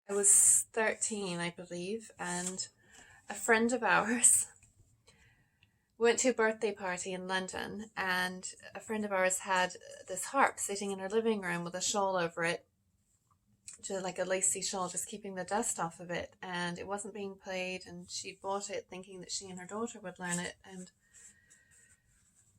I was 13, I believe, and a friend of ours went to a birthday party in London, and a friend of ours had this harp sitting in her living room with a shawl over it, just like a lacy shawl, just keeping the dust off of it, and it wasn't being played, and she bought it thinking that she and her daughter would learn it, and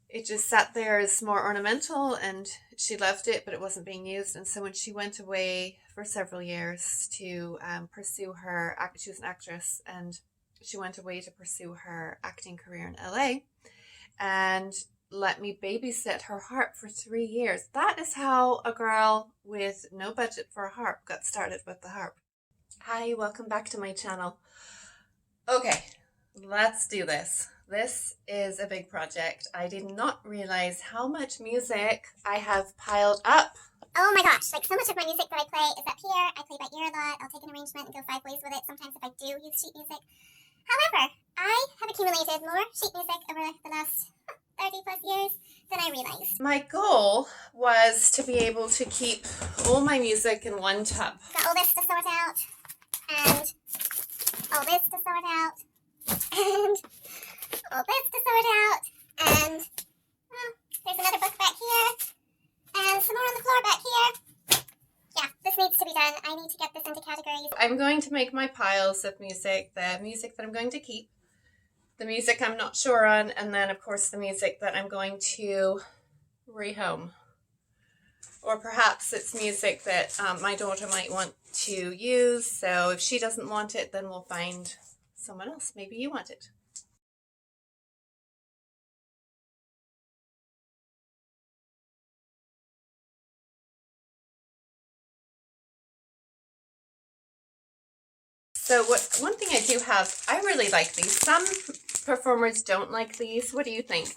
it just sat there as more ornamental, and she loved it, but it wasn't being used. And so when she went away for several years to pursue her, she was an actress, and she went away to pursue her acting career in LA, and let me babysit her harp for 3 years. That is how a girl with no budget for a harp got started with the harp. Hi, welcome back to my channel. Okay, let's do this. This is a big project. I did not realize how much music I have piled up. Oh my gosh, like so much of my music that I play is up here. I play by ear a lot. I'll take an arrangement and go 5 ways with it. Sometimes if I do use sheet music. However, I have accumulated more sheet music over the last 30 plus years than I realized. My goal was to be able to keep all my music in one tub. Got all this to sort out, and all this to sort out, and all this to sort out, and well, there's another book back here, and some more on the floor back here. Yeah, this needs to be done. I need to get this into categories. I'm going to make my piles of music, the music that I'm going to keep, the music I'm not sure on, and then of course the music that I'm going to rehome. Or perhaps it's music that my daughter might want to use, so if she doesn't want it, then we'll find someone else. Maybe you want it. So one thing I do have, I really like these. Some performers don't like these. What do you think?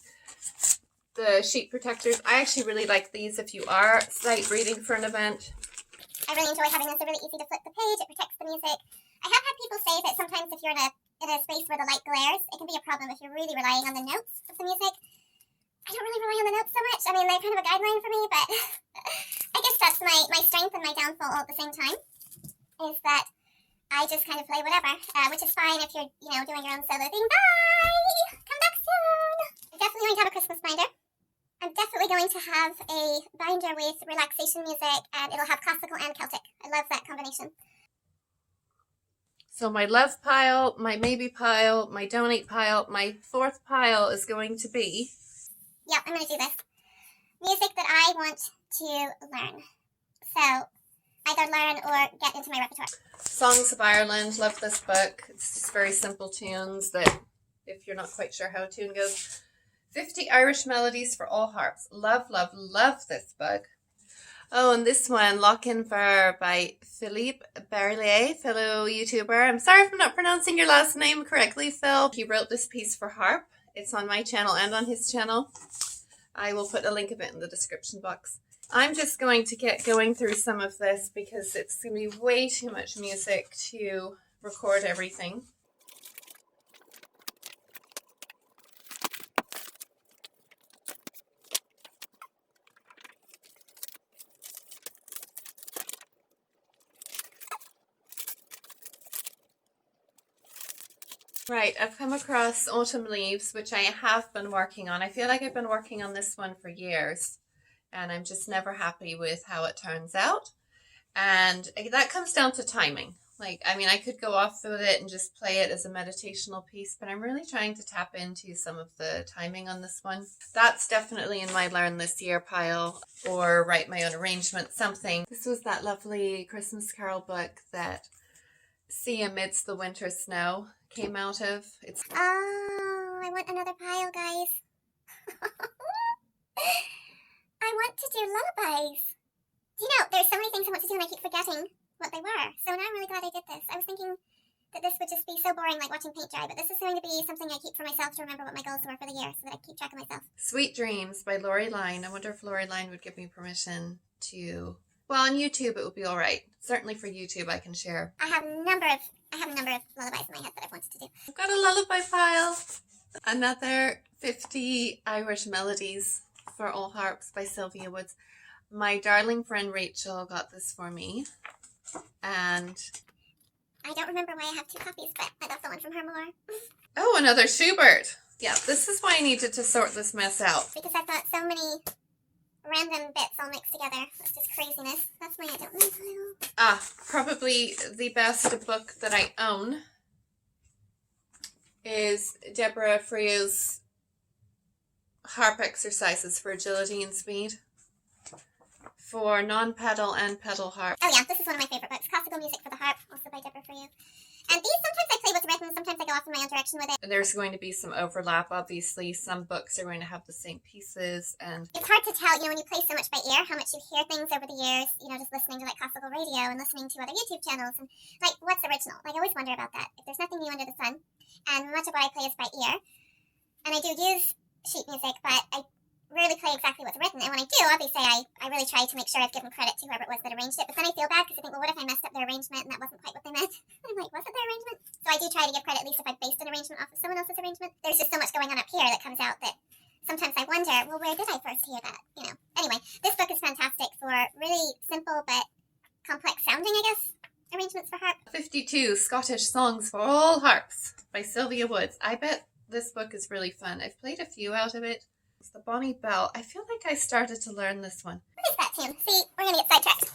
The sheet protectors. I actually really like these if you are sight reading for an event. I really enjoy having this. They're really easy to flip the page. It protects the music. I have had people say that sometimes if you're in a space where the light glares, it can be a problem if you're really relying on the notes of the music. I don't really rely on the notes so much. I mean, they're kind of a guideline for me, but I guess that's my strength and my downfall all at the same time, is that I just kind of play whatever, which is fine if you're, doing your own solo thing. Bye! Come back soon! I'm definitely going to have a Christmas binder. I'm definitely going to have a binder with relaxation music, and it'll have classical and Celtic. I love that combination. So my love pile, my maybe pile, my donate pile, my fourth pile is going to be... Yep, I'm going to do this. Music that I want to learn. So, either learn or get into my repertoire. Songs of Ireland. Love this book. It's just very simple tunes that, if you're not quite sure how a tune goes... 50 Irish Melodies for All Harps. Love, love, love this book. Oh, and this one, Loch Inver by Philippe Barrilliez, fellow YouTuber. I'm sorry if I'm not pronouncing your last name correctly, Phil. He wrote this piece for Harp. It's on my channel and on his channel. I will put a link of it in the description box. I'm just going to get going through some of this because it's going to be way too much music to record everything. Right, I've come across Autumn Leaves, which I have been working on. I feel like I've been working on this one for years, and I'm just never happy with how it turns out. And that comes down to timing. Like, I mean, I could go off with it and just play it as a meditational piece, but I'm really trying to tap into some of the timing on this one. That's definitely in my Learn This Year pile, or write my own arrangement, something. This was that lovely Christmas Carol book that See Amidst the Winter Snow came out of. It's I want another pile, guys. I want to do lullabies. There's so many things I want to do and I keep forgetting what they were. So now I'm really glad I did this. I was thinking that this would just be so boring, like watching paint dry, but this is going to be something I keep for myself to remember what my goals were for the year, so that I keep track of myself. Sweet Dreams by Lori Line. I wonder if Lori Line would give me permission to... Well, on YouTube it would be all right. Certainly for YouTube I can share. I have a number of lullabies in my head that I've wanted to do. I've got a lullaby pile. Another 50 Irish Melodies for All Harps by Sylvia Woods. My darling friend Rachel got this for me. And I don't remember why I have 2 copies, but I love the one from her more. Oh, another Schubert. Yeah, this is why I needed to sort this mess out. Because I've got so many random bits all mixed together. It's just craziness. That's my I don't know title. Ah, probably the best book that I own is Deborah Freya's Harp Exercises for Agility and Speed for non-pedal and pedal harp. Oh yeah, this is one of my favorite books. Classical Music for the Harp, also by Deborah Freya. And these, sometimes I play what's written, sometimes I go off in my own direction with it. There's going to be some overlap, obviously. Some books are going to have the same pieces, and it's hard to tell, when you play so much by ear, how much you hear things over the years, just listening to, classical radio and listening to other YouTube channels, and, what's original? I always wonder about that. If there's nothing new under the sun, and much of what I play is by ear, and I do use sheet music, but I rarely play exactly what's written, and when I do, obviously, I really try to make sure I've given credit to whoever it was that arranged it, but then I feel bad, because I think, well, what if I messed up their arrangement, and that wasn't quite what they meant? I'm like, was it their arrangement? So I do try to give credit, at least if I based an arrangement off of someone else's arrangement. There's just so much going on up here that comes out that sometimes I wonder, well, where did I first hear that? Anyway, this book is fantastic for really simple but complex sounding, I guess, arrangements for harp. 52 Scottish Songs for All Harps by Sylvia Woods. I bet this book is really fun. I've played a few out of it. It's the Bonnie Bell. I feel like I started to learn this one. What is that tune? See, we're going to get sidetracked.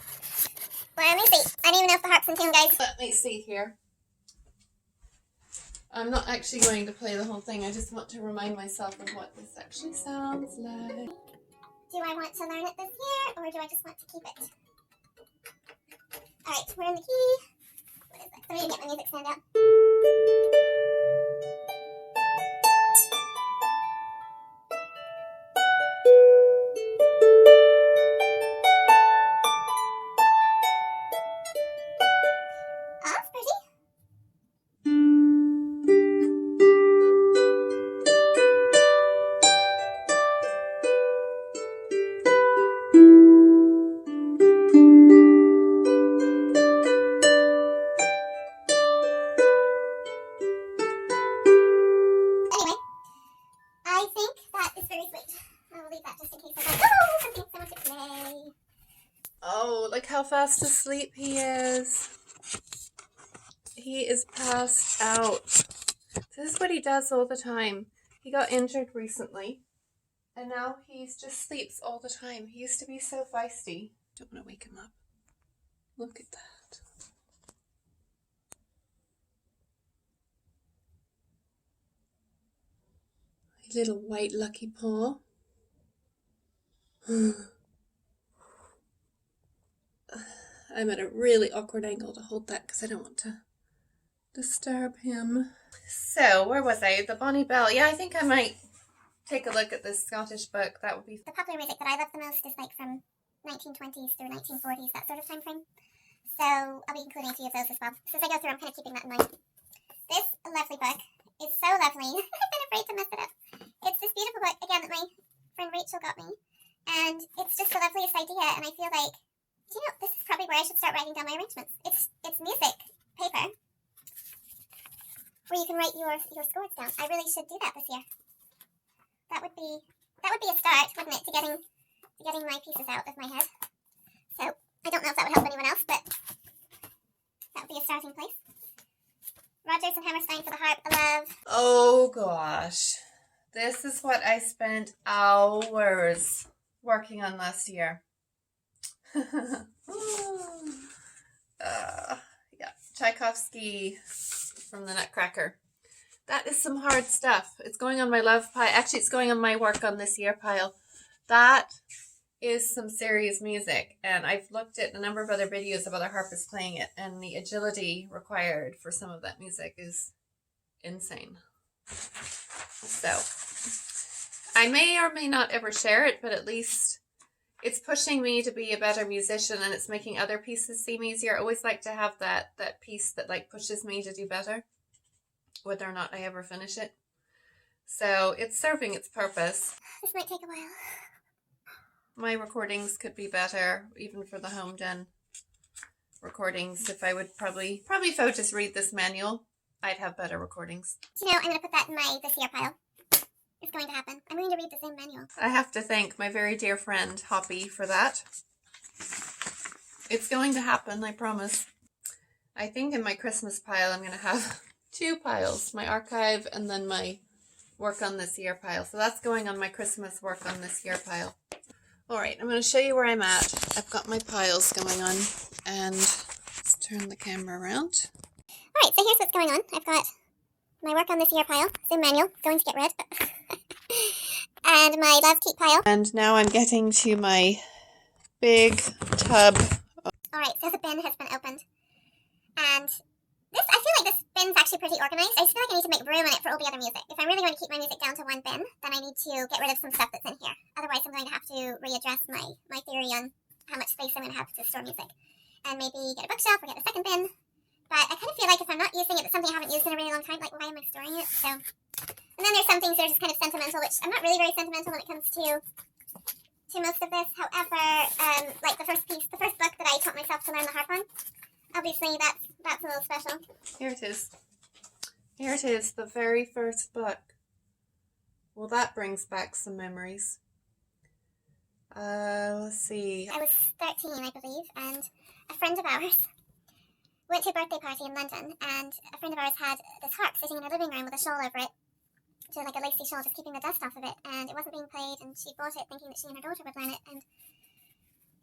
Let me see. I don't even know if the harp's in tune, guys. Let me see here. I'm not actually going to play the whole thing. I just want to remind myself of what this actually sounds like. Do I want to learn it this year, or do I just want to keep it? Alright, we're in the key. What is it? Let me get my music stand out. Oh, look how fast asleep he is. He is passed out. This is what he does all the time. He got injured recently, and now he just sleeps all the time. He used to be so feisty. Don't want to wake him up. Look at that. My little white lucky paw. I'm at a really awkward angle to hold that because I don't want to disturb him. So, where was I? The Bonnie Bell. Yeah, I think I might take a look at this Scottish book. That would be... The popular music that I love the most is from 1920s through 1940s, that sort of time frame. So, I'll be including a few of those as well. So as I go through, I'm kind of keeping that in mind. This lovely book is so lovely. I've been afraid to mess it up. It's this beautiful book, again, that my friend Rachel got me. And it's just the loveliest idea, and I feel like, this is probably where I should start writing down my arrangements. It's music paper where you can write your scores down. I really should do that this year. That would be a start, wouldn't it, to getting my pieces out of my head. So I don't know if that would help anyone else, but that would be a starting place. Rodgers and Hammerstein for the harp, I love. Oh gosh, this is what I spent hours working on last year. Yeah, Tchaikovsky from the Nutcracker. That is some hard stuff. It's going on my love pile. Actually, it's going on my work on this year pile. That is some serious music, and I've looked at a number of other videos of other harpists playing it, and the agility required for some of that music is insane. So I may or may not ever share it, but at least it's pushing me to be a better musician, and it's making other pieces seem easier. I always like to have that piece that pushes me to do better, whether or not I ever finish it. So it's serving its purpose. This might take a while. My recordings could be better, even for the home done recordings. If I would probably if I would just read this manual, I'd have better recordings. I'm going to put that in my this year pile. It's going to happen. I'm going to read the same manual. I have to thank my very dear friend Hoppy for that. It's going to happen, I promise. I think in my Christmas pile I'm going to have two piles, my archive and then my work on this year pile. So that's going on my Christmas work on this year pile. All right, I'm going to show you where I'm at. I've got my piles going on, and let's turn the camera around. All right, so here's what's going on. I've got my work on this year pile, Zoom manual, going to get rid, and my love keep pile. And now I'm getting to my big tub. All right, so the bin has been opened, and I feel like this bin's actually pretty organized. I just feel like I need to make room in it for all the other music. If I'm really going to keep my music down to one bin, then I need to get rid of some stuff that's in here. Otherwise, I'm going to have to readdress my theory on how much space I'm going to have to store music. And maybe get a bookshelf or get a second bin. But I kind of feel like if I'm not using it, it's something I haven't used in a really long time. Like, why am I storing it? So, and then there's some things that are just kind of sentimental, which I'm not really very sentimental when it comes to most of this. However, like the first book that I taught myself to learn the harp on, obviously that's a little special. Here it is. Here it is, the very first book. Well, that brings back some memories. Let's see. I was 13, I believe, and a friend of ours went to a birthday party in London, and a friend of ours had this harp sitting in her living room with a shawl over it, so like a lacy shawl just keeping the dust off of it, and it wasn't being played, and she bought it thinking that she and her daughter would learn it, and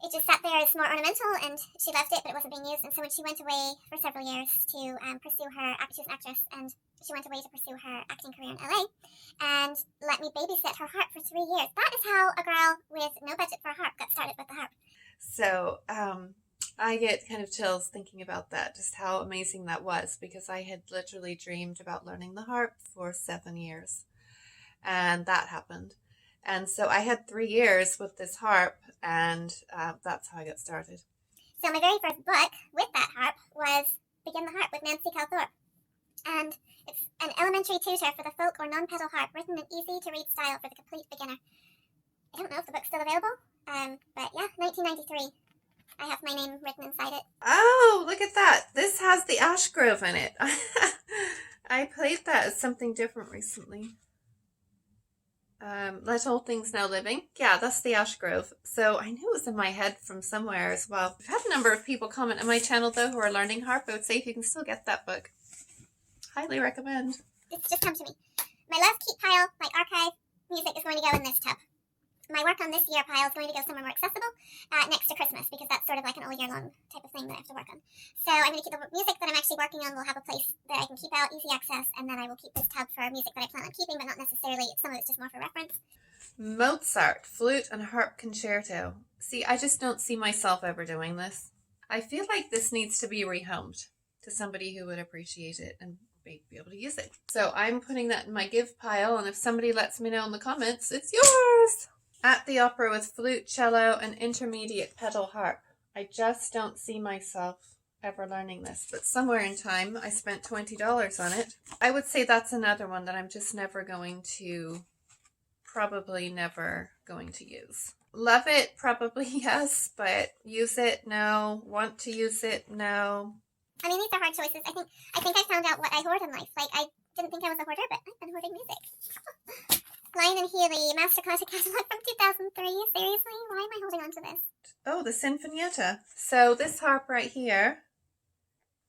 it just sat there as more ornamental, and she loved it, but it wasn't being used. And so when she went away for several years to pursue her, she was an actress, and she went away to pursue her acting career in LA, and let me babysit her harp for 3 years. That is how a girl with no budget for a harp got started with the harp. So, I get kind of chills thinking about that, just how amazing that was, because I had literally dreamed about learning the harp for 7 years, and that happened. And so I had 3 years with this harp, and that's how I got started. So my very first book with that harp was Begin the Harp with Nancy Calthorpe. And it's an elementary tutor for the folk or non-pedal harp, written in easy-to-read style for the complete beginner. I don't know if the book's still available, but yeah, 1993. I have my name written inside it. Oh, look at that. This has the ash grove in it. I played that as something different recently. Let All Things Now Living. Yeah, that's the ash grove. So I knew it was in my head from somewhere as well. I've had a number of people comment on my channel though who are learning harp. I would say if you can still get that book, highly recommend. It's just come to me. My love keep pile, my archive music is going to go in this tub. My work on this year pile is going to go somewhere more accessible next to Christmas, because that's sort of like an all year long type of thing that I have to work on. So I'm going to keep the music that I'm actually working on will have a place that I can keep out, easy access, and then I will keep this tub for music that I plan on keeping, but not necessarily, some of it's just more for reference. Mozart, flute and harp concerto. See, I just don't see myself ever doing this. I feel like this needs to be rehomed to somebody who would appreciate it and be able to use it. So I'm putting that in my give pile, and if somebody lets me know in the comments, it's yours! At the opera with flute, cello, and intermediate pedal harp. I just don't see myself ever learning this, but somewhere in time I spent $20 on it. I would say that's another one that I'm just never going to, probably never going to use. Love it, probably yes, but use it, no. Want to use it, no. I mean, these are hard choices. I think I found out what I hoard in life. Like, I didn't think I was a hoarder, but I've been hoarding music. Lion and Healy, Master Classic Catalog from 2003. Seriously? Why am I holding on to this? Oh, the Sinfonietta. So this harp right here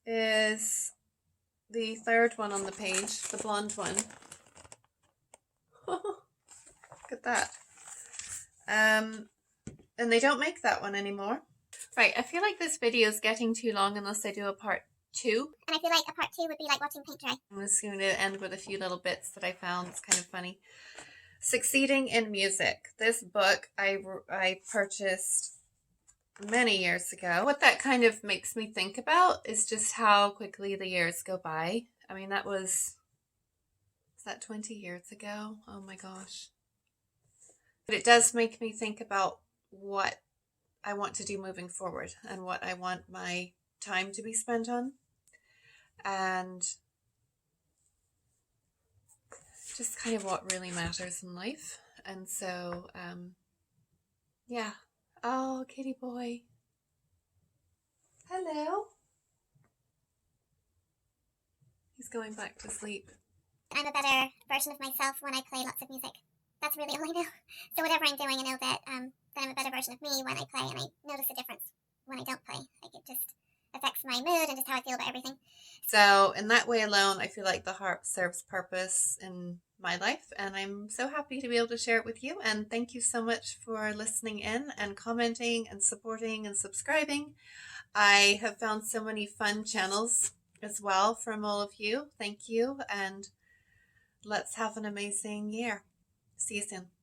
is the third one on the page, the blonde one. Look at that. And they don't make that one anymore. Right, I feel like this video is getting too long unless I do a part 2. And I feel like a part 2 would be like watching paint dry. I'm just going to end with a few little bits that I found. It's kind of funny. Succeeding in Music. This book I purchased many years ago. What that kind of makes me think about is just how quickly the years go by. I mean, was that 20 years ago? Oh my gosh. But it does make me think about what I want to do moving forward and what I want my time to be spent on. And just kind of what really matters in life. And so, yeah. Oh, kitty boy. Hello. He's going back to sleep. I'm a better version of myself when I play lots of music. That's really all I know. So whatever I'm doing, I know that I'm a better version of me when I play, and I notice a difference when I don't play. Like, it just, affects my mood and just how I feel about everything. So in that way alone, I feel like the harp serves purpose in my life, and I'm so happy to be able to share it with you. And thank you so much for listening in and commenting and supporting and subscribing. I have found so many fun channels as well from all of you. Thank you, and let's have an amazing year. See you soon.